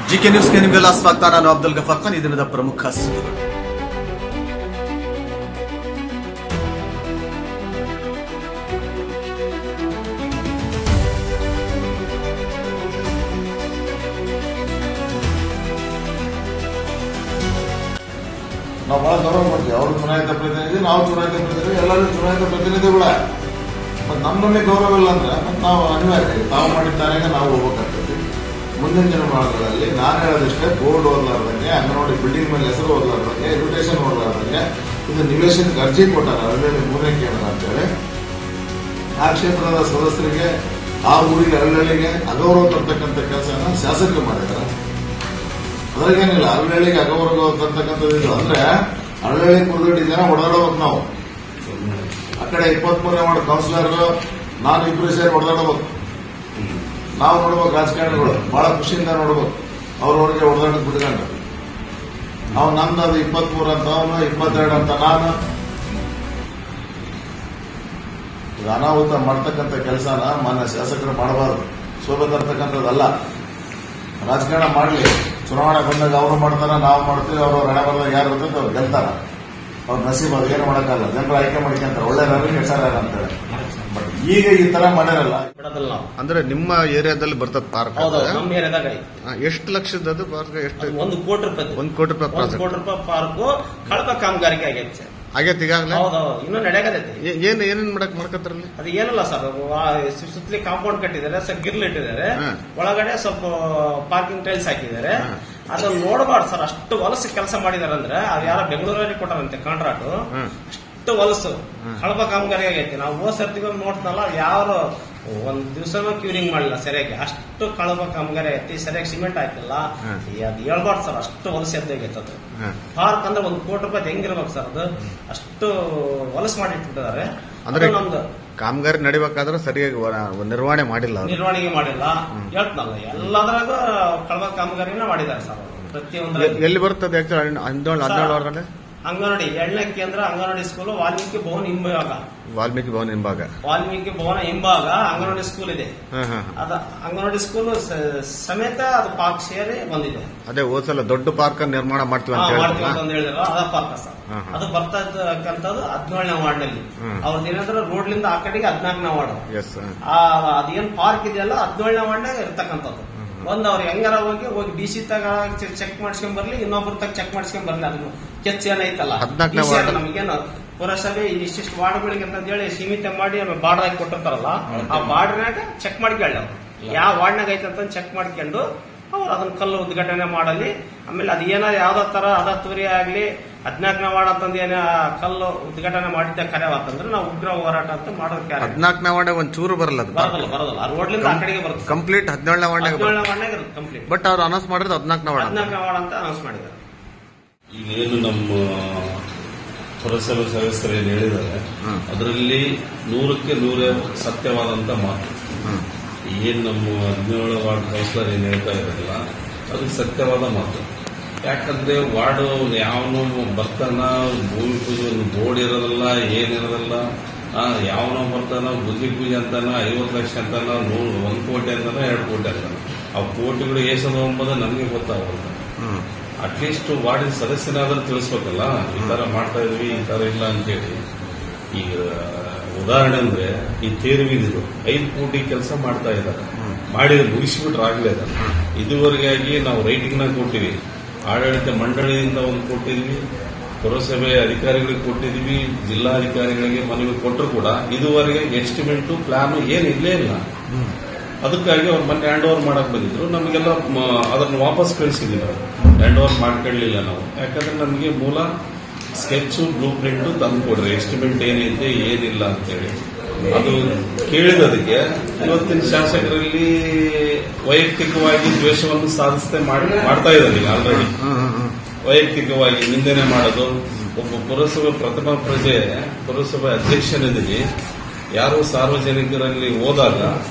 GK ನ್ಯೂಸ್ಗೆ ನಿಮಗೆಲ್ಲ ಸ್ವಾಗತ. ನಾನು ಅಬ್ದುಲ್ ಗಫಾರ್ ಖಾನ್. ಈ ದಿನದ ಪ್ರಮುಖ ಸುದ್ದಿಗಳು. ನಾವು ಬಹಳ ಗೌರವ ಮಾಡ್ತೀವಿ. ಅವರು ಚುನಾಯಿತ ಪ್ರತಿನಿಧಿ, ನಾವು ಚುನಾಯಿತ ಪ್ರತಿನಿಧಿ, ಎಲ್ಲರೂ ಚುನಾಯಿತ ಪ್ರತಿನಿಧಿಗಳ. ಮತ್ತು ನಮ್ಮನ್ನೇ ಗೌರವ ಇಲ್ಲ ಅಂದ್ರೆ ಮತ್ತೆ ನಾವು ಅನಿವಾರ್ಯ ತಾವು ಮಾಡಿದ್ದಾನೆ ನಾವು ಹೋಗ್ಬೇಕಾಗ್ತದೆ. ಮುಂದಿನ ದಿನಮಾನಗಳಲ್ಲಿ ನಾನು ಹೇಳೋದಿಷ್ಟೇ, ಬೋರ್ಡ್ ಓದಲಾರ್ದಂಗೆ, ಅಂಗನವಾಡಿ ಬಿಲ್ಡಿಂಗ್ ಮೇಲೆ ಹೆಸರು ಓದಲಾರ್ದಂಗೆ, ಇನ್ವಿಟೇಷನ್ ಓದಲಾರ್ದಂಗೆ ಇದು ನಿವೇಶನಕ್ಕೆ ಅರ್ಜಿ ಕೊಟ್ಟಾರ ಹಳ್ಳಿ ಮೂರನೇ ಕೇಂದ್ರ ಅಂತೇಳಿ. ಆ ಕ್ಷೇತ್ರದ ಸದಸ್ಯರಿಗೆ, ಆ ಊರಿಗೆ, ಹಳ್ಳಿಗೆ ಅಗೌರವ ತರ್ತಕ್ಕಂಥ ಕೆಲಸನ ಶಾಸಕರು ಮಾಡಿದ್ದಾರೆ. ಅದ್ರಾಗೇನಿಲ್ಲ, ಹಳ್ಳಿಗೆ ಅಗೌರವ ತರ್ತಕ್ಕಂಥದ್ದು ಅಂದ್ರೆ ಹಳ್ಳಿ ಕುರ್ದೊಡ್ಡಿ ಜನ ಹೊಡೆದಾಡಬೇಕು. ನಾವು ಆ ಕಡೆ 23ನೇ ವಾರ್ಡ್ ಕೌನ್ಸಿಲರ್, ನಾನು ಇಬ್ಬರು ಸೇರಿ ಹೊಡೆದಾಡಬೇಕು. ನಾವು ನೋಡ್ಬೇಕು, ರಾಜಕಾರಣಿಗಳು ಬಹಳ ಖುಷಿಯಿಂದ ನೋಡ್ಬೇಕು. ಅವ್ರವ್ರಿಗೆ ಹೊಡೆದಾಡಕ್ ಬಿಟ್ಕೊಂಡು ನಾವು ನಂದು ಅದು 23 ಅಂತ, ಅವನು 22 ಅಂತ, ನಾನು ಅನಾಹುತ ಮಾಡ್ತಕ್ಕಂಥ ಕೆಲಸನ ಮಾನ್ಯ ಶಾಸಕರು ಮಾಡಬಾರ್ದು. ಶೋಭೆ ತರ್ತಕ್ಕಂಥದ್ದಲ್ಲ. ರಾಜಕಾರಣ ಮಾಡಲಿ, ಚುನಾವಣೆ ಬಂದಾಗ ಅವರು ಮಾಡ್ತಾರ, ನಾವು ಮಾಡ್ತೀವಿ. ಅವರು ಹಣ ಬಂದಾಗ ಯಾರು ಇರ್ತದೆ ಅವ್ರು ಗೆಲ್ತಾರ. ಅವ್ರ ನಸೀಬ್ ಅದು ಏನು ಮಾಡೋಕ್ಕಲ್ಲ. ಜನರು ಆಯ್ಕೆ ಮಾಡ್ಕೊಂತಾರೆ, ಒಳ್ಳೆಯದಾರು ಕೆಟ್ಟದಾರ ಅಂತೇಳಿ. ಬಟ್ ಈಗ ಈ ತರ ಮಾಡ್ಯಾರಲ್ಲ. ಅಂದ್ರೆ ನಿಮ್ಮ ಏರಿಯಾದಲ್ಲಿ ಬರ್ತದ ಪಾರ್ಕ್? ನಮ್ಮ ಏರಿಯಾದಾಗ ಎಷ್ಟು ಲಕ್ಷದ ಅದು ಪಾರ್ಕ್? ಎಷ್ಟು? 1 ಕೋಟಿ ರೂಪಾಯಿ. 1 ಕೋಟಿ ರೂಪಾಯಿ. 1 ಕೋಟಿ ರೂಪಾಯಿ ಪಾರ್ಕ್ ಕಳಪ ಕಾಮಗಾರಿಕೆ ಆಗೈತೆ. ಆಗೈತೆ ಈಗಾಗಲೇ? ಹೌದು, ಇನ್ನೂ ನಡೆಯಕತೈತಿ. ಏನೇನ್ ಮಾಡ್ಕತ್ತಾರಲ್ಲಿ? ಅದು ಏನಲ್ಲ ಸರ್, ಸುತ್ತಲಿ ಕಾಂಪೌಂಡ್ ಕಟ್ಟಿದ್ದಾರೆ, ಸ್ವಲ್ಪ ಗಿರ್ಲ್ ಇಟ್ಟಿದ್ದಾರೆ, ಒಳಗಡೆ ಸ್ವಲ್ಪ ಪಾರ್ಕಿಂಗ್ ಟೈಲ್ಸ್ ಹಾಕಿದ್ದಾರೆ. ಅದನ್ನ ನೋಡಬಾರ್ದು ಸರ್, ಅಷ್ಟು ಹೊಲಸು ಕೆಲಸ ಮಾಡಿದಾರೆ. ಅಂದ್ರೆ ಅದು ಯಾರ ಬೆಂಗಳೂರಲ್ಲಿ ಕೊಟ್ಟಾರಂತೆ ಕಾಂಟ್ರಾಕ್ಟ್. ಅಷ್ಟು ಹೊಲಸು ಕಳಪ ಕಾಮಗಾರಿ ಆಗೈತಿ. ನಾವು ಹೋದ ಸರ್ತಿಗೆ ನೋಡ್ತನಲ್ಲ, ಯಾರು ಒಂದ್ ದಿವಸನೂ ಕ್ಯೂರಿಂಗ್ ಮಾಡಿಲ್ಲ ಸರಿಯಾಗಿ. ಅಷ್ಟು ಕಳಪ ಕಾಮಗಾರಿ ಐತಿ, ಸರಿಯಾಗಿ ಸಿಮೆಂಟ್ ಹಾಕಿಲ್ಲ. ಅದು ಹೇಳ್ಬಾರ್ದು ಸರ್, ಅಷ್ಟು ಹೊಲಸು ಎದ್ದಾಗೈತೆ ಅದು. ಪಾರ್ಕ್ ಅಂದ್ರೆ 1 ಕೋಟಿ ರೂಪಾಯಿ ಹೆಂಗಿರ್ಬೇಕು ಸರ್? ಅದು ಅಷ್ಟು ಹೊಲಸು ಮಾಡಿಟ್ಬಿಟ್ಟಿದ್ದಾರೆ. ಅಂದ್ರೆ ನಮ್ದು ಕಾಮಗಾರಿ ನಡಿಬೇಕಾದ್ರೆ ಸರಿಯಾಗಿ ನಿರ್ವಹಣೆ ಮಾಡಿಲ್ಲ. ನಿರ್ವಹಣೆ ಮಾಡಿಲ್ಲ ಹೇಳ್ತನಲ್ಲ. ಎಲ್ಲದ್ರಾಗ ಕಳಪ ಕಾಮಗಾರಿನ ಮಾಡಿದ್ದಾರೆ ಸರ್. ಪ್ರತಿಯೊಂದು ಎಲ್ಲಿ ಬರ್ತದೆ? 17 ವಾರದಲ್ಲಿ ಅಂಗನವಾಡಿ 2ನೇ ಕೇಂದ್ರ ಅಂಗನವಾಡಿ ಸ್ಕೂಲ್, ವಾಲ್ಮೀಕಿ ಭವನ ಹಿಂಭಾಗ. ವಾಲ್ಮೀಕಿ ಭವನ ಹಿಂಭಾಗ ಅಂಗನವಾಡಿ ಸ್ಕೂಲ್ ಇದೆ. ಅದ ಅಂಗನವಾಡಿ ಸ್ಕೂಲ್ ಸಮೇತ ಅದು ಪಾರ್ಕ್ ಸೇರಿ ಬಂದಿದೆ. ಅದೇ ಹೋದ್ಸಲ ದೊಡ್ಡ ಪಾರ್ಕ್ ನಿರ್ಮಾಣ ಮಾಡ್ತೀವಿ ಅಂತ ಹೇಳಿದ್ರು. ಅದ ಪಾರ್ಕ್ ಸರ್. ಅದು ಬರ್ತಾ ಇರ್ತಕ್ಕಂಥದ್ದು 17ನೇ ವಾರ್ಡ್ ನಲ್ಲಿ. ಅವ್ರದ್ದು ಏನಂದ್ರೆ ರೋಡ್ಲಿಂದ ಆ ಕಡೆಗೆ 14ನೇ ವಾರ್ಡ್. ಅದೇನ್ ಪಾರ್ಕ್ ಇದೆಯಲ್ಲ 17ನೇ ವಾರ್ಡ್ ಇರ್ತಕ್ಕಂಥದ್ದು. ಅವ್ರು ಹೆಂಗಾರ ಹೋಗಿ ಡಿಸಿ ತಗ ಚೆಕ್ ಮಾಡ್ಸ್ಕೊಂಡ್ ಬರ್ಲಿ, ಇನ್ನೊಬ್ರ ತಗ ಚೆಕ್ ಮಾಡ್ಸ್ಕೊಂಡ್ ಬರ್ಲಿ. ಅದನ್ನು ಕೆಚ್ ಏನೈತಲ್ಲ, ನಮಗೇನು ಪುರಸಭೆ ಇಷ್ಟಿಷ್ಟು ವಾರ್ಡ್ಗಳಿಗೆ ಅಂತ ಹೇಳಿ ಸೀಮಿತ ಮಾಡಿ ಬಾರ್ಡರ್ ಹಾಕಿ ಕೊಟ್ಟಿರ್ತಾರಲ್ಲ, ಆ ಬಾರ್ಡರ್ನಾಗ ಚೆಕ್ ಮಾಡ್ಕೊಳ್ಳಿ. ಯಾವ ವಾರ್ಡ್ನಾಗ ಐತಂತ ಚೆಕ್ ಮಾಡ್ಕೊಂಡು ಅವ್ರು ಅದನ್ನ ಕಲ್ಲು ಉದ್ಘಾಟನೆ ಮಾಡಲಿ. ಆಮೇಲೆ ಅದು ಏನಾರ ಯಾವ್ದೋ ತರ ಅದಾತುರಿ ಆಗ್ಲಿ, 14ನೇ ವಾರ್ಡ್ ಅಂತಂದು ಏನ ಕಲ್ಲು ಉದ್ಘಾಟನೆ ಮಾಡಿದ್ದೆ ಕರೆವಾತಂದ್ರೆ ನಾವು ಉಗ್ರ ಹೋರಾಟ ಅಂತ ಮಾಡೋದಕ್ಕೆ. 14ನೇ ವಾರ್ಡ್ ಒಂಚೂರು ಬರಲ್ಲ. ಬರೋದಲ್ಲ. ಆ ರೋಡ್ಲಿಂದ ಆ ಕಡೆಗೆ ಬರುತ್ತೆ. ಕಂಪ್ಲೀಟ್ 17ನೇ ವಾರ್ಡ್ ಇರುತ್ತೆ ಕಂಪ್ಲೀಟ್. ಬಟ್ ಅವ್ರು ಅನೌನ್ಸ್ ಮಾಡಿದ್ರೆ 14ನೇ ವಾರ್ಡ್ ಅಂತ ಅನೌನ್ಸ್ ಮಾಡಿದ್ದಾರೆ. ಈಗೇನು ನಮ್ಮ ಪುರಸಭೆ ಸದಸ್ಯರು ಏನು ಹೇಳಿದ್ದಾರೆ ಅದರಲ್ಲಿ 100ಕ್ಕೆ 100 ಸತ್ಯವಾದಂತ ಮಾತು. ಏನ್ ನಮ್ಮ 17 ವಾರ್ಡ್ ಕೌನ್ಸಿಲರ್ ಏನ್ ಹೇಳ್ತಾ ಇರಲಿಲ್ಲ, ಅದು ಸತ್ಯವಾದ ಮಾತು. ಯಾಕಂದ್ರೆ ವಾರ್ಡ್ ಯಾವನು ಬರ್ತಾನ, ಭೂಮಿ ಪೂಜೆ ಒಂದು ಬೋರ್ಡ್ ಇರೋದಲ್ಲ, ಏನಿರೋದಲ್ಲ. ಯಾವನೋ ಬರ್ತಾನ ಬುದ್ಧಿ ಪೂಜೆ ಅಂತಾನ, 50 ಲಕ್ಷ ಅಂತಾನ, 1 ಕೋಟಿ ಅಂತಾನ, 2 ಕೋಟಿ ಅಂತಾನ. ಆ ಕೋಟಿಗಳು ಏಸದು ಎಂಬುದು ನಮಗೆ ಗೊತ್ತಾಗಲ್ಲ. ಅಟ್ಲೀಸ್ಟ್ ವಾರ್ಡಿನ ಸದಸ್ಯನಾದ್ರೂ ತಿಳಿಸ್ಬೇಕಲ್ಲ, ಈ ತರ ಮಾಡ್ತಾ ಇದ್ವಿ, ಈ ತರ ಇಲ್ಲ ಅಂತೇಳಿ. ಈಗ ಉದಾಹರಣೆ ಅಂದ್ರೆ ಈ ತೇರುವಿದು 5 ಕೋಟಿ ಕೆಲಸ ಮಾಡ್ತಾ ಇದ್ದಾರೆ. ಮಾಡಿದ್ರೆ ಮುಗಿಸ್ಬಿಟ್ರೆ ಆಗ್ಲೇ ಅದ. ಇದುವರೆಗಾಗಿ ನಾವು ರೈಟಿಂಗ್ ನಾಗ ಕೊಟ್ಟಿವಿ, ಆಡಳಿತ ಮಂಡಳಿಯಿಂದ ಒಂದು ಕೊಟ್ಟಿದ್ವಿ, ಪುರಸಭೆ ಅಧಿಕಾರಿಗಳಿಗೆ ಕೊಟ್ಟಿದ್ವಿ, ಜಿಲ್ಲಾಧಿಕಾರಿಗಳಿಗೆ ಮನವಿ ಕೊಟ್ಟರು ಕೂಡ ಇದುವರೆಗೆ ಎಸ್ಟಿಮೇಟ್ ಪ್ಲಾನ್ ಏನು ಇಲ್ಲೇ ಇಲ್ಲ. ಅದಕ್ಕಾಗಿ ಅವ್ರು ಮೊನ್ನೆ ಹ್ಯಾಂಡ್ ಓವರ್ ಮಾಡಕ್ ಬಂದಿದ್ರು. ನಮಗೆಲ್ಲ ಅದನ್ನು ವಾಪಸ್ ಕಳಿಸಿದ್ವಿ. ನಾವು ಹ್ಯಾಂಡ್ ಓವರ್ ಮಾಡ್ಕೊಳ್ಳಿಲ್ಲ ನಾವು. ಯಾಕಂದ್ರೆ ನಮಗೆ ಮೂಲ ಸ್ಕೆಚ್ ಬ್ಲೂ ಪ್ರಿಂಟ್ ತಂದು ಕೊಡ್ರಿ, ಎಸ್ಟಿಮೇಟ್ ಏನೈತೆ ಏನಿಲ್ಲ ಅಂತೇಳಿ. ಅದು ಕೇಳಿದದಕ್ಕೆ ಇವತ್ತಿನ ಶಾಸಕರಲ್ಲಿ ವೈಯಕ್ತಿಕವಾಗಿ ದ್ವೇಷವನ್ನು ಸಾಧಿಸದೆ ಮಾಡ್ತಾ ಇದ್ದಾರೆ. ಈಗ ಆಲ್ರೆಡಿ ವೈಯಕ್ತಿಕವಾಗಿ ನಿಂದನೆ ಮಾಡೋದು. ಒಬ್ಬ ಪುರಸಭೆ ಪ್ರಥಮ ಪ್ರಜೆ ಪುರಸಭೆ ಅಧ್ಯಕ್ಷನಿದ್ದೀವಿ, ಯಾರು ಸಾರ್ವಜನಿಕರಲ್ಲಿ ಹೋದಾಗ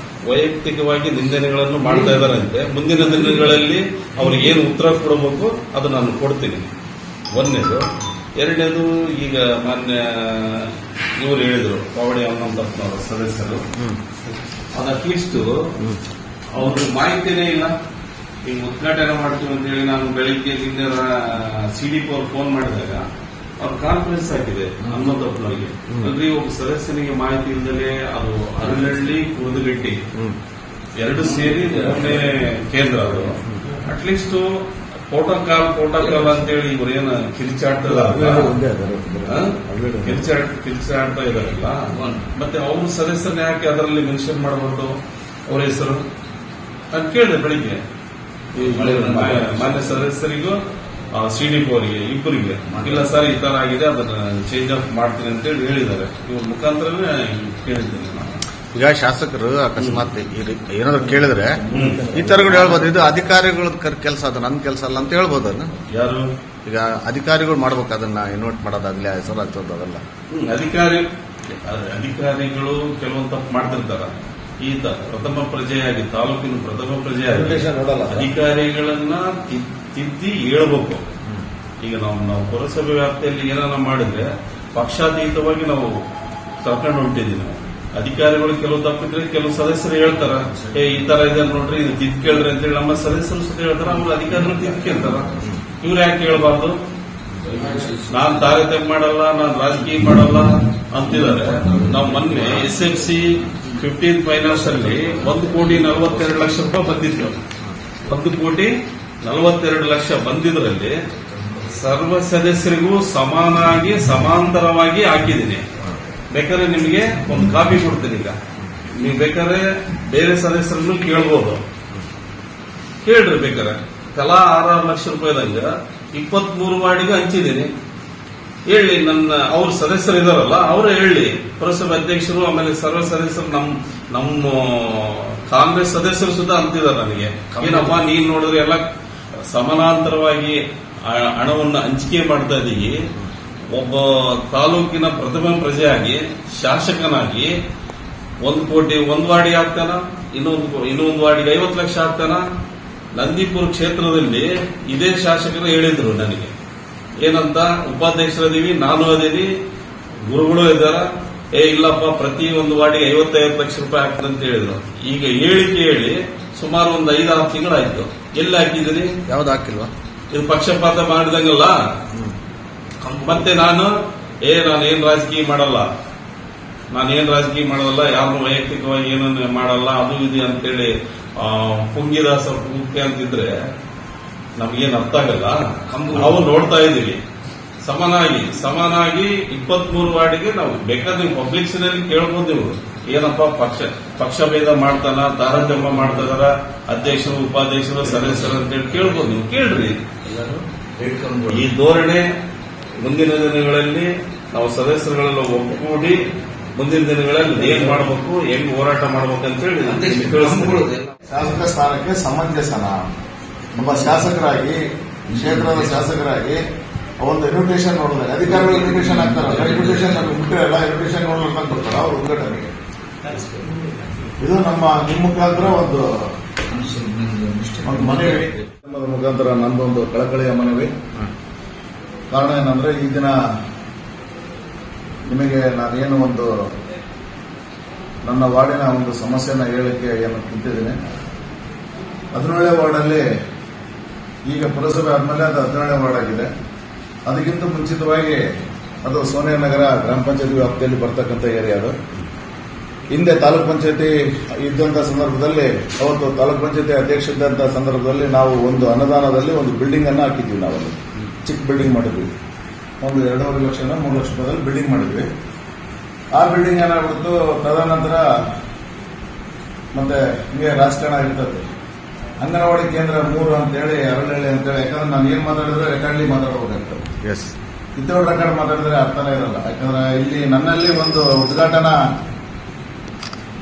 ವೈಯಕ್ತಿಕವಾಗಿ ನಿಂದನೆಗಳನ್ನು ಮಾಡ್ತಾ ಇದ್ದಾರಂತೆ. ಮುಂದಿನ ದಿನಗಳಲ್ಲಿ ಅವ್ರಿಗೆ ಏನು ಉತ್ತರ ಕೊಡಬೇಕು ಅದು ನಾನು ಕೊಡ್ತೀನಿ. ಒಂದನೇದು. ಎರಡನೇದು, ಈಗ ಮಾನ್ಯ ಇವರು ಹೇಳಿದ್ರು, ಪಾವಡಿ ಹನುಮಂತಪ್ಪನವರ ಸದಸ್ಯರು, ಅದು ಅಟ್ಲೀಸ್ಟ್ ಅವ್ರಿಗೆ ಮಾಹಿತಿನೇ ಇಲ್ಲ. ಈಗ ಉದ್ಘಾಟನೆ ಮಾಡ್ತೀವಿ ಅಂತ ಹೇಳಿ ನಾನು ಬೆಳಿಗ್ಗೆ ನಿನ್ನೆ CDP ಅವ್ರು ಫೋನ್ ಮಾಡಿದಾಗ ಅವ್ರ ಕಾನ್ಫರೆನ್ಸ್ ಆಗಿದೆ ಹನುಮಂತಪ್ಪನವರಿಗೆ. ಅಂದ್ರೆ ಒಬ್ಬ ಸದಸ್ಯನಿಗೆ ಮಾಹಿತಿ ಇಲ್ಲದೆ ಅದು ಅರಳಹಳ್ಳಿ ಕೂದಗಟ್ಟಿ ಎರಡು ಸೇರಿ ಮೂರನೇ ಕೇಂದ್ರ ಅದು. ಅಟ್ಲೀಸ್ಟ್ ಪ್ರೋಟೋಕಾಲ್ ಅಂತೇಳಿ ಇವರೇನು ಕಿರಿಚಾಡ್ತಾ ಇದಾರಲ್ಲ, ಮತ್ತೆ ಅವ್ರ ಸದಸ್ಯರನ್ನ ಯಾಕೆ ಅದರಲ್ಲಿ ಮೆನ್ಷನ್ ಮಾಡಬಾರ್ದು ಅವ್ರ ಹೆಸರು ಅಂತ ಕೇಳಿದೆ ಬೆಳಿಗ್ಗೆ. ಮಾನ್ಯ ಸದಸ್ಯರಿಗೂ CDP ಅವರಿಗೆ ಇಬ್ಬರಿಗೆ ಇಲ್ಲ ಸರ್ ಈ ತರ ಆಗಿದೆ, ಅದನ್ನ ಚೇಂಜ್ ಆಫ್ ಮಾಡ್ತೀನಿ ಅಂತೇಳಿ ಹೇಳಿದ್ದಾರೆ. ಇವ್ರ ಮುಖಾಂತರನೇ ಕೇಳಿದ್ದೇನೆ ನಾನು. ಈಗ ಶಾಸಕರು ಅಕಸ್ಮಾತ್ ಏನಾದ್ರು ಕೇಳಿದ್ರೆ ಈ ತರಗಳು ಹೇಳ್ಬೋದು, ಇದು ಅಧಿಕಾರಿಗಳ ಕೆಲಸ, ಅದು ನನ್ನ ಕೆಲಸ ಅಲ್ಲ ಅಂತ ಹೇಳ್ಬೋದು. ಅದನ್ನ ಯಾರು ಈಗ ಅಧಿಕಾರಿಗಳು ಮಾಡ್ಬೇಕು, ಅದನ್ನ ಇನ್ವೈಟ್ ಮಾಡೋದಾಗ್ಲಿ, ಹೆಸರು ಹಚ್ಚೋದು ಅದೆಲ್ಲ ಅಧಿಕಾರಿಗಳು ಕೆಲವೊಂದು ತಪ್ಪು ಮಾಡ್ತಿರ್ತಾರ. ಈತ ಪ್ರಥಮ ಪ್ರಜೆಯಾಗಿ ತಾಲೂಕಿನ ಪ್ರಥಮ ಪ್ರಜೆಯಾಗಿ ಅಧಿಕಾರಿಗಳನ್ನ ತಿದ್ದಿ ಹೇಳ್ಬೇಕು. ಈಗ ನಾವು ಪುರಸಭೆ ವ್ಯಾಪ್ತಿಯಲ್ಲಿ ಏನಾರ ಮಾಡಿದ್ರೆ ಪಕ್ಷಾತೀತವಾಗಿ ನಾವು ಕರ್ಕೊಂಡು ಹೊಂಟಿದೀವಿ. ನಾವು ಅಧಿಕಾರಿಗಳು ಕೆಲವು ತಪ್ಪಿದ್ರೆ ಕೆಲವು ಸದಸ್ಯರು ಹೇಳ್ತಾರ, ಈ ತರ ಇದೆ ನೋಡ್ರಿ, ಇದು ತಿದ್ ಕೇಳ್ರಿ ಅಂತೇಳಿ ನಮ್ಮ ಸದಸ್ಯರು ಸುತ್ತ ಹೇಳ್ತಾರ. ಅವ್ರು ಅಧಿಕಾರಿಗಳು ತಿದ್ ಕೇಳ್ತಾರ. ಇವ್ರು ಯಾಕೆ ಹೇಳ್ಬಾರ್ದು? ನಾನ್ ತಾರತಮ್ಯ ಮಾಡಲ್ಲ, ನಾನ್ ರಾಜಕೀಯ ಮಾಡಲ್ಲ ಅಂತಿದ್ದಾರೆ. ನಾವು ಮೊನ್ನೆ SFC 15th ಫೈನಾನ್ಸ್ ಅಲ್ಲಿ 1,42,00,000 ರೂಪಾಯಿ ಬಂದಿತ್ತು. 1,42,00,000 ಬಂದಿದ್ರಲ್ಲಿ ಸರ್ವ ಸದಸ್ಯರಿಗೂ ಸಮಾನಾಗಿ ಸಮಾಂತರವಾಗಿ ಹಾಕಿದ್ದೀನಿ. ಬೇಕಾದ್ರೆ ನಿಮಗೆ ಒಂದು ಕಾಪಿ ಕೊಡ್ತೀನಿ. ಈಗ ನೀವು ಬೇಕಾದ್ರೆ ಬೇರೆ ಸದಸ್ಯರನ್ನು ಕೇಳ್ಬೋದು, ಕೇಳ್ರಿ ಬೇಕಾದ್ರೆ. ತಲಾ 6 ಲಕ್ಷ ರೂಪಾಯಿದಂಗ 23 ವಾರ್ಡಿಗೆ ಹಂಚಿದ್ದೀನಿ. ಹೇಳಿ, ನನ್ನ ಅವ್ರ ಸದಸ್ಯರು ಇದಾರಲ್ಲ ಅವರೇ ಹೇಳಿ, ಪುರಸಭೆ ಅಧ್ಯಕ್ಷರು ಆಮೇಲೆ ಸರ್ವ ಸದಸ್ಯರು ನಮ್ಮ ಕಾಂಗ್ರೆಸ್ ಸದಸ್ಯರು ಸುತ್ತ ಅಂತಿದ್ದಾರೆ ನನಗೆ, ಏನಪ್ಪ ನೀನ್ ನೋಡಿದ್ರೆ ಎಲ್ಲ ಸಮಾನಾಂತರವಾಗಿ ಹಣವನ್ನು ಹಂಚಿಕೆ ಮಾಡ್ತಾ ಇದೀವಿ. ಒಬ್ಬ ತಾಲೂಕಿನ ಪ್ರಥಮ ಪ್ರಜೆಯಾಗಿ ಶಾಸಕನಾಗಿ 1 ಕೋಟಿ ಒಂದು ವಾರ್ಡಿಗೆ ಹಾಕ್ತಾನ, ಇನ್ನೊಂದು ವಾರ್ಡಿಗೆ 50 ಲಕ್ಷ ಹಾಕ್ತಾನ. ನಂದಿಪುರ ಕ್ಷೇತ್ರದಲ್ಲಿ ಇದೇ ಶಾಸಕರು ಹೇಳಿದ್ರು ನನಗೆ, ಏನಂತ, ಉಪಾಧ್ಯಕ್ಷರದೀವಿ, ನಾನು ಅದೀನಿ, ಗುರುಗಳು ಇದ್ದಾರ, ಇಲ್ಲಪ್ಪ ಪ್ರತಿ ಒಂದು ವಾರ್ಡಿಗೆ 55 ಲಕ್ಷ ರೂಪಾಯಿ ಹಾಕ್ತದೆ ಅಂತ ಹೇಳಿದ್ರು. ಈಗ ಹೇಳಿಕೆ ಹೇಳಿ ಸುಮಾರು ಒಂದು 5-6 ತಿಂಗಳಾಯ್ತು. ಎಲ್ಲಿ ಹಾಕಿದ್ದೀನಿ? ಯಾವ್ದು ಹಾಕಿಲ್ವಾ? ಇದು ಪಕ್ಷಪಾತ ಮಾಡಿದಂಗಲ್ಲ. ಮತ್ತೆ ನಾನೇನ್ ರಾಜಕೀಯ ಮಾಡಲ್ಲ, ಯಾರನ್ನು ವೈಯಕ್ತಿಕವಾಗಿ ಏನನ್ನು ಮಾಡಲ್ಲ, ಅದು ಇದು ಅಂತೇಳಿ ಪುಂಗಿದಾಸ ಮುಖ್ಯ ಅಂತಿದ್ರೆ ನಮ್ಗೇನ್ ಅರ್ಥ ಆಗಲ್ಲ. ನಾವು ನೋಡ್ತಾ ಇದ್ದೀವಿ ಸಮಾನಾಗಿ 23 ವಾರ್ಡಿಗೆ ನಾವು ಬೇಕಾದ್ರೆ ನೀವು ಪಬ್ಲಿಕ್ಸಿನಲ್ಲಿ ಕೇಳ್ಬೋದು. ನೀವು ಏನಪ್ಪ ಪಕ್ಷಭೇದ ಮಾಡ್ತಾನ, ತಾರತಮ್ಯ ಮಾಡ್ತಾ ಇದಾರ, ಅಧ್ಯಕ್ಷರು ಉಪಾಧ್ಯಕ್ಷರು ಸದಸ್ಯರು ಅಂತೇಳಿ ಕೇಳ್ಬೋದು. ನೀವು ಕೇಳ್ರಿ. ಈ ಧೋರಣೆ ಮುಂದಿನ ದಿನಗಳಲ್ಲಿ ನಾವು ಸದಸ್ಯರುಗಳೆಲ್ಲ ಒಗ್ಗೂಡಿ ಮುಂದಿನ ದಿನಗಳಲ್ಲಿ ಏನ್ ಮಾಡಬೇಕು, ಹೆಂಗ್ ಹೋರಾಟ ಮಾಡ್ಬೇಕು ಅಂತೇಳಿ ಶಾಸಕ ಸ್ಥಾನಕ್ಕೆ ಸಮಂಜಸನ. ನಮ್ಮ ಶಾಸಕರಾಗಿ, ಕ್ಷೇತ್ರದ ಶಾಸಕರಾಗಿ ಒಂದು ಇನ್ವಿಟೇಷನ್ ನೋಡಿದಾಗ ಅಧಿಕಾರಿಗಳು ಇನ್ವಿಟೇಷನ್ ಹಾಕ್ತಾರಲ್ಲ, ಇನ್ವಿಟೇಷನ್ ಮುಟ್ಟಿರಲ್ಲ, ಇನ್ವಿಟೇಷನ್ ನೋಡ್ಲಿಕ್ಕೆ ಬರ್ತಾರ ಅವ್ರ ಉದ್ಘಾಟನೆಗೆ. ಇದು ನಿಮ್ಮ ಮುಖಾಂತರ ಒಂದು ಮನವಿ, ಮುಖಾಂತರ ನಂದೊಂದು ಕಳಕಳಿಯ ಮನವಿ. ಕಾರಣ ಏನಂದ್ರೆ, ಈ ದಿನ ನಿಮಗೆ ನಾನೇನು ಒಂದು ನನ್ನ ವಾರ್ಡಿನ ಒಂದು ಸಮಸ್ಯೆನ ಹೇಳಕ್ಕೆ ಏನು ಕುಂತಿದ್ದೀನಿ. 17ನೇ ವಾರ್ಡಲ್ಲಿ ಈಗ ಪುರಸಭೆ ಆದ್ಮೇಲೆ ಅದು 17ನೇ ವಾರ್ಡ್ ಆಗಿದೆ. ಅದಕ್ಕಿಂತ ಮುಂಚಿತವಾಗಿ ಅದು ಸೋನಿಯಾನಗರ ಗ್ರಾಮ ಪಂಚಾಯತಿ ವ್ಯಾಪ್ತಿಯಲ್ಲಿ ಬರ್ತಕ್ಕಂಥ ಏರಿಯಾ. ಅದು ಹಿಂದೆ ತಾಲೂಕ್ ಪಂಚಾಯತಿ ಇದ್ದಂತ ಸಂದರ್ಭದಲ್ಲಿ, ಅವತ್ತು ತಾಲೂಕ್ ಪಂಚಾಯತಿ ಅಧ್ಯಕ್ಷ ಇದ್ದಂತ ಸಂದರ್ಭದಲ್ಲಿ ನಾವು ಒಂದು ಅನುದಾನದಲ್ಲಿ ಒಂದು ಬಿಲ್ಡಿಂಗ್ ಅನ್ನು ಹಾಕಿದ್ವಿ. ನಾವಲ್ಲಿ ಚಿಕ್ಕ ಬಿಲ್ಡಿಂಗ್ ಮಾಡಿದ್ವಿ, ಒಂದು 2.5 ಲಕ್ಷ 3 ಲಕ್ಷ ರೂಪಾಯಿದಲ್ಲಿ ಬಿಲ್ಡಿಂಗ್ ಮಾಡಿದ್ವಿ. ಆ ಬಿಲ್ಡಿಂಗ್ ಏನಾಗ್ಬಿಡ್ತು, ತದನಂತರ ಮತ್ತೆ ಹಿಂಗೆ ರಾಜಕಾರಣ ಇರ್ತದೆ. ಅಂಗನವಾಡಿ ಕೇಂದ್ರ 3 ಅಂತೇಳಿ, ಅರಳಹಳ್ಳಿ ಅಂತೇಳಿ, ಯಾಕಂದ್ರೆ ನಾನು ಏನ್ ಮಾತಾಡಿದ್ರೆ ರೆಕಾರ್ಡ್ಲಿ ಮಾತಾಡಬೇಕಾಗ್ತದೆ. ಇದ್ದವ್ರ ರೆಕಾರ್ಡ್ ಮಾತಾಡಿದ್ರೆ ಅರ್ಥನೇ ಇರಲ್ಲ. ಯಾಕಂದ್ರೆ ಇಲ್ಲಿ ನನ್ನಲ್ಲಿ ಒಂದು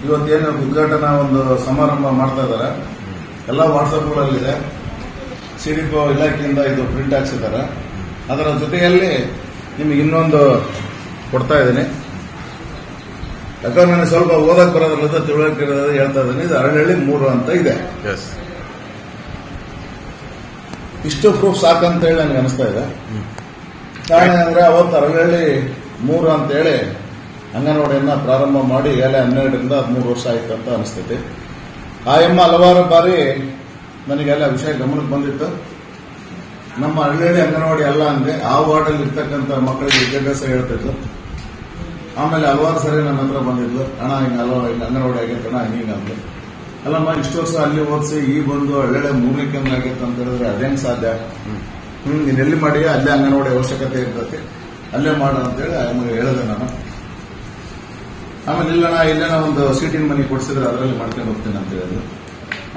ಇವತ್ತೇನು ಉದ್ಘಾಟನಾ ಒಂದು ಸಮಾರಂಭ ಮಾಡ್ತಾ ಇದ್ದಾರೆ. ಎಲ್ಲ ವಾಟ್ಸಪ್ಗಳಲ್ಲಿದೆ. CDP ಇಲಾಖೆಯಿಂದ ಇದು ಪ್ರಿಂಟ್ ಹಾಕ್ಸಿದ್ದಾರೆ. ಅದರ ಜೊತೆಯಲ್ಲಿ ನಿಮಗೆ ಇನ್ನೊಂದು ಕೊಡ್ತಾ ಇದ್ದೀನಿ. ಯಾಕಂದ್ರೆ ನನಗೆ ಸ್ವಲ್ಪ ಓದಕ್ ಬರೋದ್ರಲ್ಲದ ತಿಳುವಳಿಕೆ ಹೇಳ್ತಾ ಇದ್ದೀನಿ. ಇದು ಅರಳಹಳ್ಳಿ 3 ಅಂತ ಇದೆ. ಇಷ್ಟು ಪ್ರೂಫ್ ಸಾಕಂತ ಹೇಳಿ ನನಗೆ ಅನಿಸ್ತಾ ಇದೆ. ಕಾರಣ ಅಂದ್ರೆ ಅವತ್ತು ಅರಳಹಳ್ಳಿ 3 ಅಂತೇಳಿ ಅಂಗನವಾಡಿಯನ್ನ ಪ್ರಾರಂಭ ಮಾಡಿ 12ರಿಂದ 13 ವರ್ಷ ಆಯ್ತು ಅಂತ ಅನಿಸ್ತೈತಿ. ಆ ಎಮ್ಮ ಹಲವಾರು ಬಾರಿ ನನಗೆಲ್ಲ ವಿಷಯ ಗಮನಕ್ಕೆ ಬಂದಿತ್ತು. ನಮ್ಮ ಹಳ್ಳಿ ಅಂಗನವಾಡಿ ಅಲ್ಲ ಅಂದ್ರೆ ಆ ವಾರ್ಡಲ್ಲಿ ಇರ್ತಕ್ಕಂಥ ಮಕ್ಕಳಿಗೆ ವಿದ್ಯಾಭ್ಯಾಸ ಹೇಳ್ತಿದ್ರು. ಆಮೇಲೆ ಹಲವಾರು ಸರಿ ನನ್ನ ಹತ್ರ ಬಂದಿದ್ಲು, ಅಣ್ಣ ಹಿಂಗ ಅಂಗನವಾಡಿ ಆಗೈತೆ ಅಣ್ಣ ಹಿಂಗಂತ. ಅಲ್ಲಮ್ಮ ಇಷ್ಟು ವರ್ಷ ಅಲ್ಲಿ ಓದಿಸಿ ಈ ಬಂದು ಹಳ್ಳಿ 3ನೇ ಕೇಂದ್ರ ಆಗೈತೆ ಅಂತ ಹೇಳಿದ್ರೆ ಅದೇನು ಸಾಧ್ಯ? ನೀನ್ ಎಲ್ಲಿ ಮಾಡಿ ಅಲ್ಲೇ ಅಂಗನವಾಡಿ ಅವಶ್ಯಕತೆ ಇರ್ತದೆ, ಅಲ್ಲೇ ಮಾಡು ಅಂತೇಳಿ ನಿಮಗೆ ಹೇಳಿದೆ ನಾನು. ಆಮೇಲೆ ಇಲ್ಲಣ್ಣ ಇಲ್ಲೇನ ಒಂದು ಸೀಟಿನ ಮನೆ ಕೊಡಿಸಿದ್ರೆ ಅದರಲ್ಲಿ ಮಾಡ್ಕೊಂಡು ಹೋಗ್ತೀನಿ ಅಂತ ಹೇಳಿದ್ರು.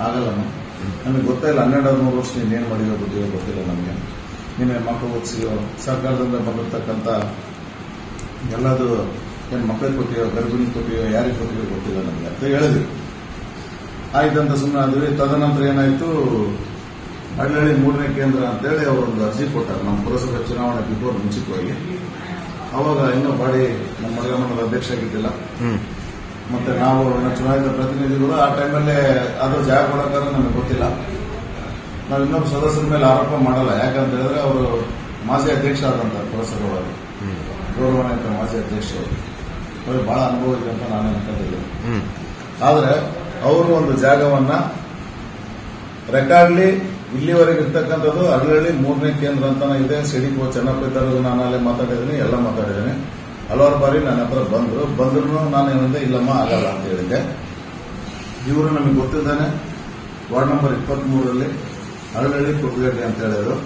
ಆಗಲ್ಲಮ್ಮ, ನಮಗೆ ಗೊತ್ತಿಲ್ಲ 12-13 ವರ್ಷ ನೀನೇನು ಮಾಡಿರೋ ಗೊತ್ತಿಲ್ಲ ನಮಗೆ. ನೀನೇ ಮಕ್ಕಳು ಓದಿಸಿಯೋ ಸರ್ಕಾರದಿಂದ ಬಂದಿರ್ತಕ್ಕಂಥ ಎಲ್ಲದು ಏನು ಮಕ್ಕಳಿಗೆ ಕೊಟ್ಟಿಯೋ ಗರ್ಭಿಣಿ ಕೊಟ್ಟಿಯೋ ಯಾರಿಗೆ ಕೊಟ್ಟಿಯೋ ಗೊತ್ತಿಲ್ಲ ನಮಗೆ ಅಂತ ಹೇಳಿದ್ವಿ. ಆಯ್ತಂತ ಸುಮ್ಮನೆ ಆದ್ವಿ. ತದನಂತರ ಏನಾಯ್ತು, ಹಳ್ಳಿ 3ನೇ ಕೇಂದ್ರ ಅಂತೇಳಿ ಅವರೊಂದು ಅರ್ಜಿ ಕೊಟ್ಟಾರೆ ನಮ್ಮ ಪುರಸಭೆ ಚುನಾವಣೆ ಬಿಫೋರ್ ಮುಂಚಿತವಾಗಿ. ಅವಾಗ ಇನ್ನೂ ಬಾಡಿ ನಮ್ಮ ಮಡಗಮನದ ಅಧ್ಯಕ್ಷ ಆಗಿದ್ದಿಲ್ಲ. ಮತ್ತೆ ನಾವು ಚುನಾಯಿತ ಪ್ರತಿನಿಧಿಗಳು ಆ ಟೈಮಲ್ಲೇ ಅದು ಜಾಗ ಕೊಡೋಕ್ಕಾರ ನಮಗೆ ಗೊತ್ತಿಲ್ಲ. ನಾವು ಇನ್ನೊಬ್ಬ ಸದಸ್ಯರ ಮೇಲೆ ಆರೋಪ ಮಾಡಲ್ಲ, ಯಾಕಂತ ಹೇಳಿದ್ರೆ ಅವರು ಮಾಜಿ ಅಧ್ಯಕ್ಷ ಆದಂತ ಪುರಸಭೆ ಒಳಗೆ ಗೌರವಾನ್ವಿತ ಮಾಜಿ ಅಧ್ಯಕ್ಷರು, ಅವ್ರಿಗೆ ಬಹಳ ಅನುಭವ ಇದೆ ಅಂತ ನಾನು ಅನ್ಕೊಂಡಿದ್ದೆ. ಆದ್ರೆ ಅವರು ಒಂದು ಜಾಗವನ್ನ ರೆಕಾರ್ಡ್ಲಿ ಇಲ್ಲಿವರೆಗೆ ಇರ್ತಕ್ಕಂಥದ್ದು ಹಳ್ಳಿ 3ನೇ ಕೇಂದ್ರ ಅಂತಾನೆ ಇದೆ. ಸಿಡಿಕೋ ಚೆನ್ನಪ್ಪರು ನಾನು ಅಲ್ಲೇ ಮಾತಾಡಿದ್ದೀನಿ, ಎಲ್ಲ ಮಾತಾಡಿದ್ದೀನಿ. ಹಲವಾರು ಬಾರಿ ನನ್ನ ಹತ್ರ ಬಂದ್ರು ನಾನು ಏನಂದ್ರೆ ಇಲ್ಲಮ್ಮ ಆಗಲ್ಲ ಅಂತ ಹೇಳಿದ್ದೆ. ಇವರು ನಮಗೆ ಗೊತ್ತಿದ್ದಾನೆ ವಾರ್ಡ್ ನಂಬರ್ 23ರಲ್ಲಿ ಹರಳಹಳ್ಳಿ ಕುರ್ಗಡ್ಡಿ ಅಂತ ಹೇಳಿದ್ರು.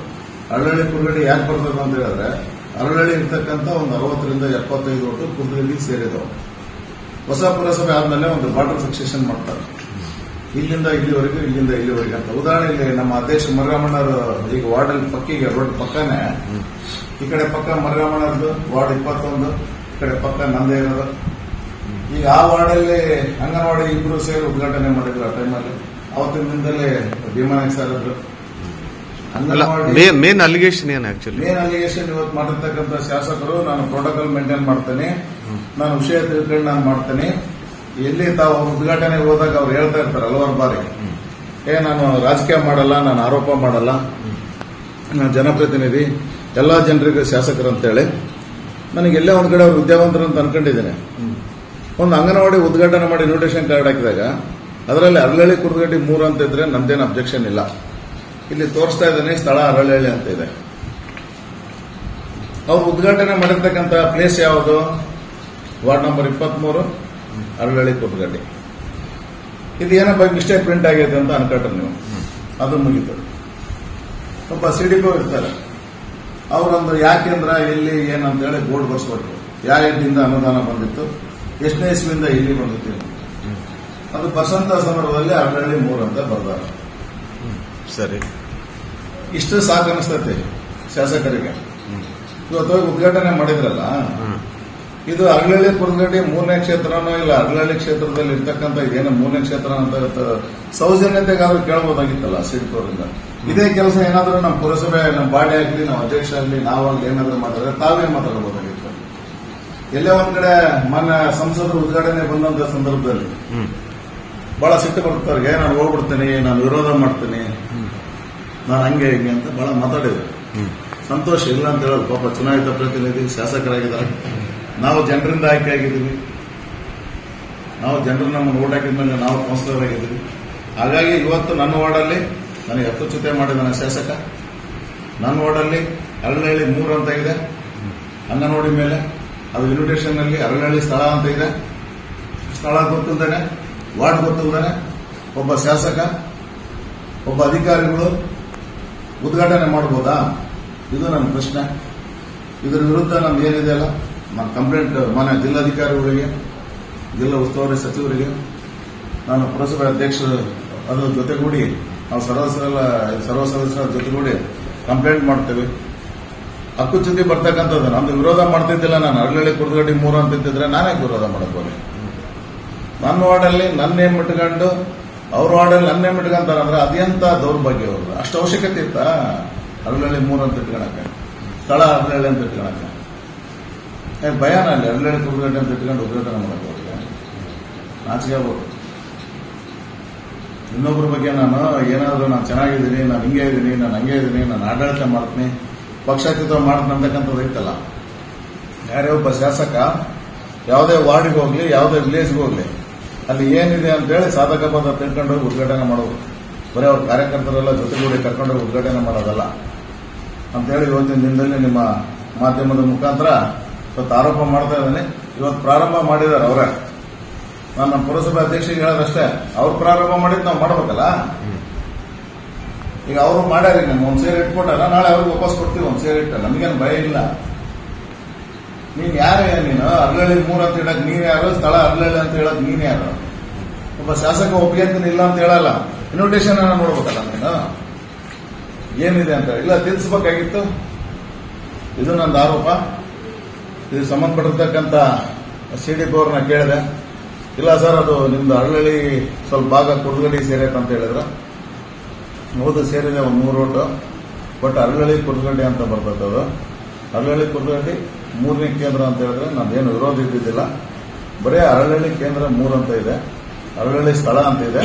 ಹರಳಹಳ್ಳಿ ಕುರ್ಗಡ್ಡಿ ಯಾಕೆ ಬರ್ತದೆ ಅಂತ ಹೇಳಿದ್ರೆ ಹರಳಹಳ್ಳಿ ಇರ್ತಕ್ಕಂಥ ಒಂದು 60ರಿಂದ 75 ಒಟ್ಟು ಕುರ್ಗಡ್ಡಿ ಸೇರಿದವು. ಹೊಸ ಪುರಸಭೆ ಆದ್ಮೇಲೆ ಒಂದು ಬಾರ್ಡರ್ ಫಿಕ್ಸೇಷನ್ ಮಾಡ್ತಾರೆ, ಇಲ್ಲಿಂದ ಇಲ್ಲಿವರೆಗೂ ಇಲ್ಲಿಂದ ಇಲ್ಲಿವರೆಗೆ ಅಂತ. ಉದಾಹರಣೆಯಲ್ಲಿ ನಮ್ಮ ಅಧ್ಯಕ್ಷ ಮರಗಮಣ್ಣರು ಈಗ ವಾರ್ಡಲ್ಲಿ ಪಕ್ಕಿಗೆ ರೋಡ್ ಪಕ್ಕನೇ ಈ ಕಡೆ ಪಕ್ಕ ಮರಗಮಣ್ಣರದು ವಾರ್ಡ್ 21, ಈ ಕಡೆ ಪಕ್ಕ ನಂದೇ ಇರೋದು. ಈಗ ಆ ವಾರ್ಡಲ್ಲಿ ಅಂಗನವಾಡಿ ಇಬ್ಬರು ಸೇರಿ ಉದ್ಘಾಟನೆ ಮಾಡಿದ್ರು. ಆ ಟೈಮಲ್ಲಿ ಅವತ್ತಿನ ದಿನದಲ್ಲಿ ಭೀಮಾನಾಯಕ್ ಸರ್ ಇದ್ರು. ಮೇನ್ ಅಲಿಗೇಷನ್ ಏನು ಆಕ್ಚುಲಿ? ಮೇನ್ ಅಲಿಗೇಷನ್ ಇವತ್ತು ಮಾಡಿರ್ತಕ್ಕಂಥ ಶಾಸಕರು ನಾನು ಪ್ರೋಟೋಕಾಲ್ ಮೇಂಟೈನ್ ಮಾಡ್ತೇನೆ, ನಾನು ವಿಷಯ ತಿಳ್ಕೊಂಡು ನಾನು ಮಾಡ್ತೇನೆ. ಎಲ್ಲಿ ತಾವು ಉದ್ಘಾಟನೆ ಹೋದಾಗ ಅವ್ರು ಹೇಳ್ತಾ ಇರ್ತಾರೆ ಹಲವಾರು ಬಾರಿ, ನಾನು ರಾಜಕೀಯ ಮಾಡಲ್ಲ, ನಾನು ಆರೋಪ ಮಾಡಲ್ಲ, ನಾನು ಜನಪ್ರತಿನಿಧಿ, ಎಲ್ಲಾ ಜನರಿಗೂ ಶಾಸಕರು ಅಂತೇಳಿ. ನನಗೆ ಎಲ್ಲೇ ಒಂದ್ ಕಡೆ ಅವ್ರು ವಿದ್ಯಾವಂತರು ಅಂತ ಅನ್ಕೊಂಡಿದ್ದೇನೆ. ಒಂದು ಅಂಗನವಾಡಿ ಉದ್ಘಾಟನೆ ಮಾಡಿ ಇನ್ವಿಟೇಷನ್ ಕಾರ್ಡ್ ಹಾಕಿದಾಗ ಅದರಲ್ಲಿ ಹರಳಹಳ್ಳಿ ಕುರ್ಗಡ್ಡಿ 3 ಅಂತ ಇದ್ರೆ ನಮ್ದೇನು ಅಬ್ಜೆಕ್ಷನ್ ಇಲ್ಲ. ಇಲ್ಲಿ ತೋರಿಸ್ತಾ ಇದ್ದೇನೆ, ಸ್ಥಳ ಹರಳಹಳ್ಳಿ ಅಂತ ಇದೆ. ಅವ್ರು ಉದ್ಘಾಟನೆ ಮಾಡಿರ್ತಕ್ಕಂಥ ಪ್ಲೇಸ್ ಯಾವುದು? Ward number 23 Haralahalli Kurgaddi. ಇದು ಏನೋ ಬೈ ಮಿಸ್ಟೇಕ್ ಪ್ರಿಂಟ್ ಆಗೈತೆ ಅಂತ ಅನ್ಕೊಂಡ್ರೆ ನೀವು, ಅದು ಮುಗೀತು. ಒಬ್ಬ ಸಿಡಿಪಿ ಇರ್ತಾರೆ, ಅವರೊಂದು ಯಾಕೆಂದ್ರ ಎಲ್ಲಿ ಏನಂತ ಹೇಳಿ ಬೋರ್ಡ್ ಬರ್ಸ್ಬೇಕು. ಯಾವ ಎಡ್ಡಿಂದ ಅನುದಾನ ಬಂದಿತ್ತು, ಎಷ್ಟನೇ ಇಸ್ವಿಯಿಂದ ಇಲ್ಲಿ ಬಂದಿತ್ತು, ಅದು ಬಸಂತ ಸಂದರ್ಭದಲ್ಲಿ ಹರಳಹಳ್ಳಿ 3 ಅಂತ ಬರ್ತಾರೆ. ಸರಿ, ಇಷ್ಟು ಸಾಕು ಅನಿಸ್ತೈತೆ ಶಾಸಕರಿಗೆ. ಇವತ್ತು ಉದ್ಘಾಟನೆ ಮಾಡಿದ್ರಲ್ಲ, ಇದು ಹರಳಹಳ್ಳಿ ಕುರ್ಗಡ್ಡಿ 3ನೇ ಕ್ಷೇತ್ರನೋ ಇಲ್ಲ ಹರಳಹಳ್ಳಿ ಕ್ಷೇತ್ರದಲ್ಲಿ ಇರ್ತಕ್ಕಂಥ ಇದೇನೋ 3ನೇ ಕ್ಷೇತ್ರ ಅಂತ ಸೌಜನ್ಯತೆಗೆ ಅವ್ರು ಕೇಳಬಹುದಾಗಿತ್ತಲ್ಲ ಸಿಡ್ಕೋರಿಂದ. ಇದೇ ಕೆಲಸ ಏನಾದ್ರೂ ನಮ್ಮ ಪುರಸಭೆ, ನಮ್ಮ ಬಾಡಿ ಆಗಲಿ, ನಮ್ಮ ಅಧ್ಯಕ್ಷ ಆಗಲಿ, ನಾವಾಗಲಿ ಏನಾದ್ರೂ ಮಾತಾಡಿದ್ರೆ ತಾವೇ ಮಾತಾಡಬಹುದಾಗಿತ್ತು. ಎಲ್ಲೇ ಒಂದ್ ಕಡೆ ಮೊನ್ನೆ ಸಂಸದರು ಉದ್ಘಾಟನೆ ಬಂದಂತ ಸಂದರ್ಭದಲ್ಲಿ ಬಹಳ ಸಿಟ್ಟು ಬರ್ತಾರೆ, ನಾನು ಹೋಗ್ಬಿಡ್ತೀನಿ, ನಾನು ವಿರೋಧ ಮಾಡ್ತೀನಿ, ನಾನು ಹಂಗೆ ಹಿಂಗೆ ಅಂತ ಬಹಳ ಮಾತಾಡಿದ್ರು. ಸಂತೋಷ ಇಲ್ಲ ಅಂತ ಹೇಳೋದು. ಪಾಪ ಚುನಾಯಿತ ಪ್ರತಿನಿಧಿ ಶಾಸಕರಾಗಿದ್ದಾರೆ, ನಾವು ಜನರಿಂದ ಆಯ್ಕೆ ಆಗಿದ್ದೀವಿ, ನಾವು ಜನರು ನಮ್ಮನ್ನು ಓಟ್ ಹಾಕಿದ್ಮೇಲೆ ನಾವು ಕೌನ್ಸಿಲರ್ ಆಗಿದ್ದೀವಿ. ಹಾಗಾಗಿ ಇವತ್ತು ನನ್ನ ವಾರ್ಡಲ್ಲಿ ನನಗೆ ಹಕ್ಕುಚ್ಯುತಿ ಮಾಡಿದ್ದಾನೆ ಶಾಸಕ. ನನ್ನ ವಾರ್ಡಲ್ಲಿ ಹರಳಹಳ್ಳಿ 3 ಅಂತ ಇದೆ ಅಂಗನವಾಡಿ ಮೇಲೆ, ಅದು ಇನ್ವಿಟೇಷನ್ ನಲ್ಲಿ ಹರಳಹಳ್ಳಿ ಸ್ಥಳ ಅಂತ ಇದೆ. ಸ್ಥಳ ಗೊತ್ತಿಲ್ದಾನೆ, ವಾರ್ಡ್ ಗೊತ್ತಿಲ್ದಾನೆ ಒಬ್ಬ ಶಾಸಕ, ಒಬ್ಬ ಅಧಿಕಾರಿಗಳು ಉದ್ಘಾಟನೆ ಮಾಡಬಹುದಾ? ಇದು ನನ್ನ ಪ್ರಶ್ನೆ. ಇದರ ವಿರುದ್ಧ ನಮ್ದು ಏನಿದೆ ಅಲ್ಲ, ನಾನು ಕಂಪ್ಲೇಂಟ್ ಮಾನ್ಯ ಜಿಲ್ಲಾಧಿಕಾರಿಗಳಿಗೆ, ಜಿಲ್ಲಾ ಉಸ್ತುವಾರಿ ಸಚಿವರಿಗೆ, ನಾನು ಪುರಸಭೆ ಅಧ್ಯಕ್ಷರು ಅದರ ಜೊತೆಗೂಡಿ ನಾವು ಸರ್ವ ಸದಸ್ಯರ ಜೊತೆಗೂಡಿ ಕಂಪ್ಲೇಂಟ್ ಮಾಡ್ತೇವೆ. ಹಕ್ಕುಚ್ಯುತಿ ಬರ್ತಕ್ಕಂಥದ್ದು ನಮ್ದು ವಿರೋಧ ಮಾಡ್ತಿದ್ದಿಲ್ಲ. ನಾನು ಹರಳಹಳ್ಳಿ ಕುರ್ಗಡ್ಡಿ 3 ಅಂತಿದ್ರೆ ನಾನೇ ವಿರೋಧ ಮಾಡಬಹುದು. ನನ್ನ ವಾರ್ಡಲ್ಲಿ ನನ್ನೇ ಇಟ್ಕೊಂಡು ಅವ್ರ ವಾರ್ಡಲ್ಲಿ ನನ್ನೇ ಇಟ್ಕೊಂತಾರಂದ್ರೆ ಅದೆಂತ ದೌರ್ಭಾಗ್ಯ ಅವ್ರದ್ದು. ಅಷ್ಟು ಅವಶ್ಯಕತೆ ಇತ್ತ ಹರಳಹಳ್ಳಿ 3 ಅಂತ ಇಟ್ಕೊಳಕ್ಕೆ, ಸ್ಥಳ ಹರಳಹಳ್ಳಿ ಅಂತ ಇಟ್ಕೊಳಕ್ಕೆ? ಭಯನ ಅಲ್ಲಿ ಹರಳಹಳ್ಳಿ ಕುರ್ಗಡ್ಡಿ ಅಂತ ಇಟ್ಕೊಂಡು ಉದ್ಘಾಟನೆ ಮಾಡಕ್ಕೆ ಅವ್ರಿಗೆ ನಾಚಿಕೆ ಆಗ್ಬೋದು. ಇನ್ನೊಬ್ಬರ ಬಗ್ಗೆ ನಾನು ಏನಾದರೂ ನಾನು ಚೆನ್ನಾಗಿದ್ದೀನಿ, ನಾನು ಹಿಂಗೆ ಇದ್ದೀನಿ, ನಾನು ಹಂಗೆ ಇದ್ದೀನಿ, ನಾನು ಆಡಳಿತ ಮಾಡ್ತೀನಿ, ಪಕ್ಷಾತೀತ ಮಾಡ್ತೀನಿ ಅಂತಕ್ಕಂಥದ್ದು ಇತ್ತಲ್ಲ. ಯಾರೇ ಒಬ್ಬ ಶಾಸಕ ಯಾವುದೇ ವಾರ್ಡ್ಗೆ ಹೋಗ್ಲಿ, ಯಾವುದೇ ವಿಲೇಜ್ಗೆ ಹೋಗ್ಲಿ, ಅಲ್ಲಿ ಏನಿದೆ ಅಂತ ಹೇಳಿ ಸಾಧಕ ಬಾಧ ತಿಳ್ಕೊಂಡೋಗಿ ಉದ್ಘಾಟನೆ ಮಾಡೋದು. ಬರೀ ಅವ್ರ ಕಾರ್ಯಕರ್ತರೆಲ್ಲ ಜೊತೆಗೂಡಿ ಕರ್ಕೊಂಡೋಗಿ ಉದ್ಘಾಟನೆ ಮಾಡೋದಲ್ಲ ಅಂತೇಳಿ ಇವತ್ತಿನ ದಿನದಲ್ಲಿ ನಿಮ್ಮ ಮಾಧ್ಯಮದ ಮುಖಾಂತರ ಇವತ್ತು ಆರೋಪ ಮಾಡ್ತಾ ಇದ್ದಾನೆ. ಇವತ್ತು ಪ್ರಾರಂಭ ಮಾಡಿದ್ದಾರೆ ಅವರೇ. ನಾನು ನಮ್ಮ ಪುರಸಭೆ ಅಧ್ಯಕ್ಷರಿಗೆ ಹೇಳೋದಷ್ಟೇ, ಅವ್ರು ಪ್ರಾರಂಭ ಮಾಡಿದ್ ನಾವು ಮಾಡ್ಬೇಕಲ್ಲ. ಈಗ ಅವರು ಮಾಡ್ಯಾರ, ನಮ್ಮ ಒಂದ್ ಸೇರ್ ಇಟ್ಕೊಟ್ಟಲ್ಲ, ನಾಳೆ ಅವ್ರಿಗೆ ವಾಪಸ್ ಕೊಡ್ತೀವಿ ಒಂದ್ ಸೇರ್ ಇಟ್ಟ. ನಮಗೇನು ಭಯ ಇಲ್ಲ. ನೀನ್ ಯಾರೇ ನೀನು ಅರ್ಲಳ್ಳಿ 3 ಅಂತ ಹೇಳಕ್ ನೀನ್ ಯಾರು, ಸ್ಥಳ ಅರ್ಲಳ್ಳಿ ಅಂತ ಹೇಳಕ್ ನೀನ್ ಯಾರು? ಒಬ್ಬ ಶಾಸಕ ಒಪ್ಪಿಗೆ ಇಲ್ಲ ಅಂತ ಹೇಳಲ್ಲ, ಇನ್ವಿಟೇಷನ್ ನೋಡ್ಬೇಕಲ್ಲ ನೀನು ಏನಿದೆ ಅಂತ. ಇಲ್ಲ ತಿಳಿಸ್ಬೇಕಾಗಿತ್ತು. ಇದು ನಂದು ಆರೋಪ. ಇದು ಸಂಬಂಧಪಟ್ಟಿರ್ತಕ್ಕಂಥ CDP ಅವ್ರನ್ನ ಕೇಳಿದೆ. ಇಲ್ಲ ಸರ್, ಅದು ನಿಮ್ದು ಅರಳಳ್ಳಿ ಸ್ವಲ್ಪ ಭಾಗ ಕುರ್ಗಡಿ ಸೇರೈತೆ ಅಂತ ಹೇಳಿದ್ರು. ಹೌದು, ಸೇರಿದೆ ಒಂದು 3 ರೋಡ್. ಬಟ್ ಅರಳಳ್ಳಿ ಕುರ್ಗಡಿ ಅಂತ ಬರ್ತದೆ. ಅದು ಅರಳಳ್ಳಿ ಕುರ್ಗಡಿ 3ನೇ ಕೇಂದ್ರ ಅಂತ ಹೇಳಿದ್ರೆ ನಂದೇನು ವಿರೋಧ ಇದ್ದಿದ್ದಿಲ್ಲ. ಬರೀ ಅರಳಳ್ಳಿ ಕೇಂದ್ರ 3 ಅಂತ ಇದೆ, ಅರಳಳ್ಳಿ ಸ್ಥಳ ಅಂತ ಇದೆ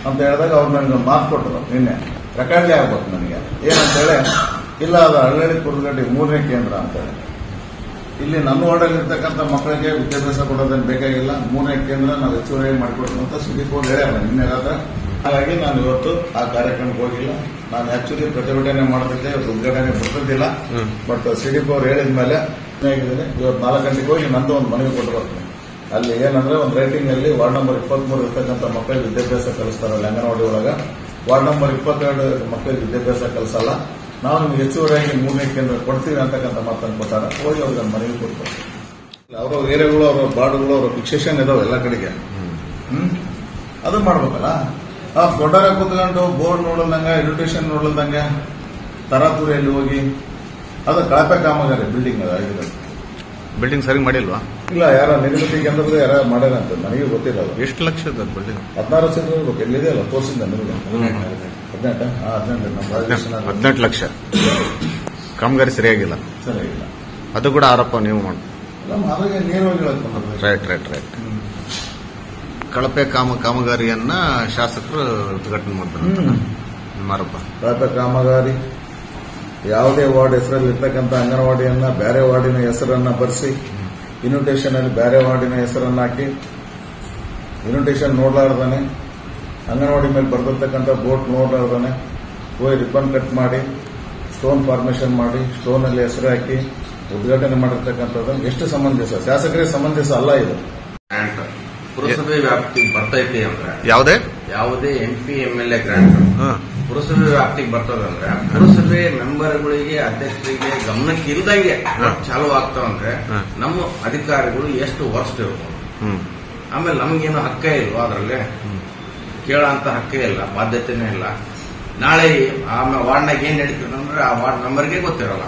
ಅಂತ ಹೇಳಿದಾಗ ಅವ್ರು ನನಗೆ ಮಾತು ಕೊಟ್ಟರು. ನಿನ್ನೆ ರೆಕಾರ್ಡ್ಲೇ ಆಗ್ಬೇಕು ನನಗೆ ಏನಂತೇಳಿ. ಇಲ್ಲ, ಅದು ಅರಳಳ್ಳಿ ಕುರ್ಗಡಿ 3ನೇ ಕೇಂದ್ರ ಅಂತ ಹೇಳಿ. ಇಲ್ಲಿ ನನ್ನ ವಾರ್ಡಲ್ಲಿ ಇರ್ತಕ್ಕಂಥ ಮಕ್ಕಳಿಗೆ ವಿದ್ಯಾಭ್ಯಾಸ ಕೊಡೋದೇನು ಬೇಕಾಗಿಲ್ಲ, 3ನೇ ಕೇಂದ್ರ ನಾವು ಹೆಚ್ಚುವರಿ ಮಾಡಿಕೊಡ್ತೀವಿ ಅಂತ CDP ಅವ್ರು ಹೇಳ್ಯಾರ ನಿನ್ನೆ ರಾತ್ರಿ. ಹಾಗಾಗಿ ನಾನು ಇವತ್ತು ಆ ಕಾರ್ಯಕ್ರಮಕ್ಕೆ ಹೋಗಿಲ್ಲ. ನಾನು ಆಕ್ಚುಲಿ ಪ್ರತಿಭಟನೆ ಮಾಡ್ತಿದ್ದೆ, ಇವತ್ತು ಉದ್ಘಾಟನೆ ಬರ್ತಿದ್ದಿಲ್ಲ. ಬಟ್ CDP ಅವ್ರು ಹೇಳಿದ ಮೇಲೆ ಹೇಗಿದ್ದೀನಿ, ಇವತ್ತು 4 ಗಂಟೆಗೆ ಹೋಗಿ ನಂದು ಒಂದು ಮನವಿ ಕೊಟ್ಟು ಬರ್ತೀನಿ. ಅಲ್ಲಿ ಏನಂದ್ರೆ ಒಂದು ರೈಟಿಂಗ್ ಅಲ್ಲಿ ವಾರ್ಡ್ ನಂಬರ್ 23 ಇರ್ತಕ್ಕಂಥ ಮಕ್ಕಳಿಗೆ ವಿದ್ಯಾಭ್ಯಾಸ ಕಲಿಸ್ತಾರಲ್ಲ ಅಂಗನವಾಡಿ ಒಳಗ, ವಾರ್ಡ್ ನಂಬರ್ 22 ಮಕ್ಕಳಿಗೆ ವಿದ್ಯಾಭ್ಯಾಸ ಕಲಿಸಲ್ಲ, ನಾವು ನಿಮ್ಗೆ ಹೆಚ್ಚುವರಿಯಾಗಿ 3ನೇ ಕೇಂದ್ರ ಕೊಡ್ತೀವಿ ಅಂತಕ್ಕಂಥ ಮಾತನ್ನು ಕೊಟ್ಟಾರ. ಹೋಗಿ ಅವ್ರಿಗೆ ಮನವಿ ಕೊಡ್ತಾರೆ. ಅವ್ರವ್ರ ಏರಿಯಾಗಳು, ಅವ್ರ ಬಾರ್ಡ್ಗಳು, ಅವ್ರ ಫಿಕ್ಸೇಷನ್ ಇದಾವೆ ಎಲ್ಲ ಕಡೆಗೆ. ಅದು ಮಾಡ್ಬೇಕಲ್ಲ. ಆ ದೊಡ್ಡರ ಕೂತ್ಕೊಂಡು ಬೋರ್ಡ್ ನೋಡಲ್ದಂಗೆ, ಇನ್ವಿಟೇಷನ್ ನೋಡಲ್ದಂಗೆ ತರಾತುರಿಯಲ್ಲಿ ಹೋಗಿ ಅದು ಕಳಪೆ ಕಾಮಗಾರಿ ಬಿಲ್ಡಿಂಗ್ ಆಗಿದೆ. ಬಿಲ್ಡಿಂಗ್ ಸರಿ ಮಾಡಿಲ್ವಾ? ಇಲ್ಲ, ಯಾರ ನಿರ್ಮಿತಿ ಕೇಂದ್ರದ ಯಾರ ಮಾಡ್ಯಾರ ಅಂತ ನನಗೆ ಗೊತ್ತಿಲ್ಲ. ಅದು ಎಷ್ಟು ಲಕ್ಷದ ಬಿಲ್ಡಿಂಗ್? 16 ಲಕ್ಷ ಇರ್ಬೇಕು. ಎಲ್ಲಿದೆ ಅಲ್ಲ ತೋರಿಸಿದ್ದ ನಿಮಗೆ. 18 ಲಕ್ಷ ಕಾಮಗಾರಿ ಸರಿಯಾಗಿಲ್ಲ. ಸರಿಯಾಗಿಲ್ಲ. ಅದು ಕೂಡ ಆರೋಪ ನೀವು ಮಾಡಿ. ಅದ್ರಾಗೆ ನೇರವಾಗಿ ಹೇಳಕ್ ರೈಟ್. ಕಳಪೆ ಕಾಮಗಾರಿಯನ್ನ ಶಾಸಕರು ಉದ್ಘಾಟನೆ ಮಾಡ್ತಾರೆ. ಆರೋಪ ಕಳಪೆ ಕಾಮಗಾರಿ. ಯಾವುದೇ ವಾರ್ಡ್ ಹೆಸರಲ್ಲಿ ಇರ್ತಕ್ಕಂಥ ಅಂಗನವಾಡಿಯನ್ನ ಬೇರೆ ವಾರ್ಡಿನ ಹೆಸರನ್ನ ಬರೆಸಿ, ಇನ್ವಿಟೇಷನ್ ಅಲ್ಲಿ ಬೇರೆ ವಾರ್ಡಿನ ಹೆಸರನ್ನ ಹಾಕಿ, ಇನ್ವಿಟೇಷನ್ ನೋಡ್ಲಾರ್ದಾನೆ, ಅಂಗನವಾಡಿ ಮೇಲೆ ಬರ್ದಿರ್ತಕ್ಕಂಥ ಬೋರ್ಡ್ ನೋಡ್ಲಾರ್ದಾನೆ ಹೋಗಿ ರಿಬ್ಬನ್ ಕಟ್ ಮಾಡಿ, ಸ್ಟೋನ್ ಫಾರ್ಮೇಶನ್ ಮಾಡಿ, ಸ್ಟೋನ್ ಅಲ್ಲಿ ಹೆಸರು ಹಾಕಿ ಉದ್ಘಾಟನೆ ಮಾಡಿರ್ತಕ್ಕಂಥದ್ದು ಎಷ್ಟು ಸಮಂಜಸ? ಶಾಸಕರಿಗೆ ಸಮಂಜಸ ಅಲ್ಲ ಇದು. ಪುರಸಭೆ ವ್ಯಾಪ್ತಿಗೆ ಬರ್ತೈತಿ ಅಂದ್ರೆ ಯಾವುದೇ MP MLA ಗ್ರಾಂಟ್ ಪುರಸಭೆ ವ್ಯಾಪ್ತಿಗೆ ಬರ್ತದಂದ್ರೆ ಪುರಸಭೆ ಮೆಂಬರ್ಗಳಿಗೆ, ಅಧ್ಯಕ್ಷರಿಗೆ ಗಮನಕ್ಕೆ ಇಲ್ದಂಗೆ ಚಾಲು ಆಗ್ತಾವಂದ್ರೆ ನಮ್ಮ ಅಧಿಕಾರಿಗಳು ಎಷ್ಟು ವರ್ಷ ಇರ್ಬೋದು. ಆಮೇಲೆ ನಮಗೇನು ಹಕ್ಕೇ ಇಲ್ವಾ ಅದರಲ್ಲಿ? ಕೇಳೋಂತ ಹಕ್ಕೇ ಇಲ್ಲ, ಬಾಧ್ಯತೆನೇ ಇಲ್ಲ. ನಾಳೆ ಆಮೇಲೆ ವಾರ್ಡ್ನಾಗ ಏನ್ ನಡೀತದೆ ಅಂದ್ರೆ ಆ ವಾರ್ಡ್ ಮೆಂಬರ್ಗೆ ಗೊತ್ತಿರಲ್ಲ.